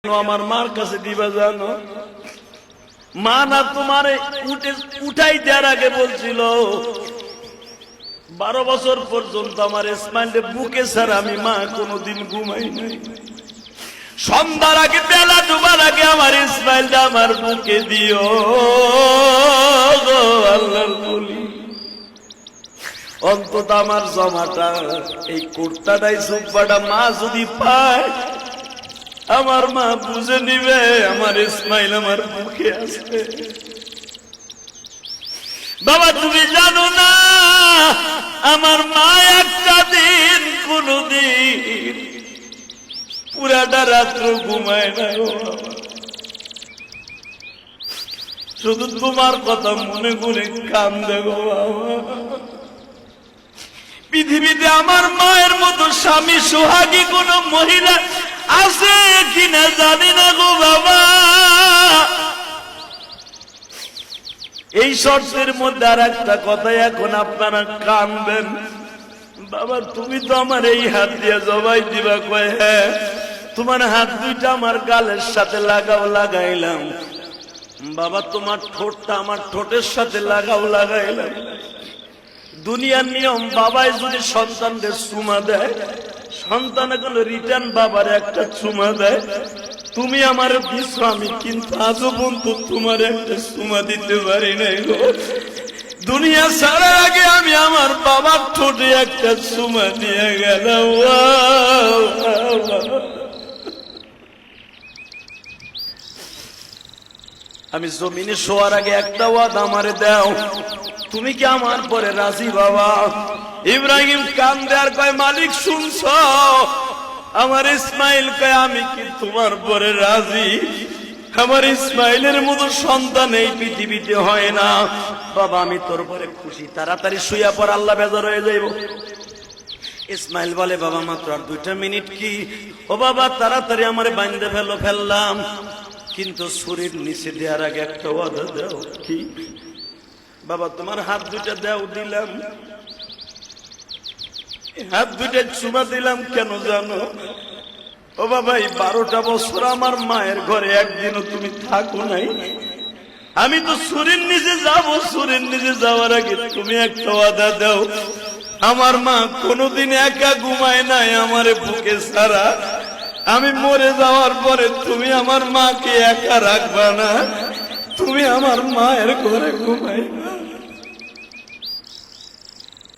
আমার মার কাছে দিবা জানো? মা না তোমারে উঠাই দেওয়ার আগে বলছিল 12 বছর পর্যন্ত আমার ইসমাইলের বুকে ছাড়া আমি মা কোনোদিন ঘুমাই নাই। সন্ধ্যার আগে বেলা ডুবার আগে আমার ইসমাইলটা আমার বুকে দিও আল্লাহর বলি। অন্তত আমার জমাটা এই কুর্তাটাই জুব্বাটা মা যদি পায়, আমার মা বুঝে নিবে আমার ইসমাইল আমার বুকে আছে। বাবা তুমি জানো না, আমার মা একটা দিন কোনদিন পুরাটা রাত্র ঘুমায় না, শুধু তোমার কথা মনে করে কান্দে গো বাবা। পৃথিবীতে আমার মায়ের মতো স্বামী সোহাগী কোন মহিলা আছে কিনা জানি না গো বাবা। এই শর্তের মধ্যে আর একটা কথা, এখন আপনারা কানবেন, বাবা তুমি তো আমার এই হাত দিয়ে জবাই দিবা, কয় হ্যাঁ তোমার হাত দুইটা আমার গালের সাথে লাগাইলাম। বাবা তোমার ঠোঁটটা আমার ঠোঁটের সাথে লাগাইলাম। দুনিয়ার নিয়ম, বাবাই যদি সন্তানদের চুমা দেয়, সন্তান এখন রিটার্ন বাবার একটা চুমা দেয়। তুমি আমার দিছো, আমি কিন্তু আজও পর্যন্ত তোমার একটা চুমা দিতে পারি নাই গো। দুনিয়া ছাড়ার আগে আমি আমার বাবার ঠোঁটে একটা চুমা দিয়ে গেলাম। আমি জমিনে শোয়ার আগে একটা ওয়াদা আমারে দাও, তুমি কি আমার পরে রাজি বাবা? ইব্রাহিম কান্দে আর কয় মালিক শুনছ? আমার ইসমাইল কয় আমি কি তোমার পরে রাজি? আমার ইসমাইলের মতো সন্তান এই পৃথিবীতে হয় না। বাবা আমি তোর পরে খুশি, তাড়াতাড়ি শুইয়া পর, আল্লাহ বেজার হয়ে যাইব। ইসমাইল বলে বাবা মাত্র আর 2 মিনিট কি? ও বাবা তাড়াতাড়ি আমারে বাইন্ধে ফেললাম, কিন্তু শরীর নিচে দেওয়ার আগে একটা ওয়াদা দাও। কি? বাবা তোমার হাত দুইটা দাও। দিলাম, হাত দুইটা চুমা দিলাম। কেন জানো? ও বাবা এই 12টা বছর আমার মায়ের ঘরে একদিনও তুমি থাকো নাই। আমি তো শরীর নিচে যাব, শরীর নিচে যাওয়ার আগে তুমি একটা ওয়াদা দাও, আমার মা কোনোদিন একা ঘুমায় নাই আমারে বুকে ছাড়া। আমি মরে যাওয়ার পরে তুমি আমার মাকে একা রাখবা না, তুমি আমার মায়ের ঘরে ঘুমাই।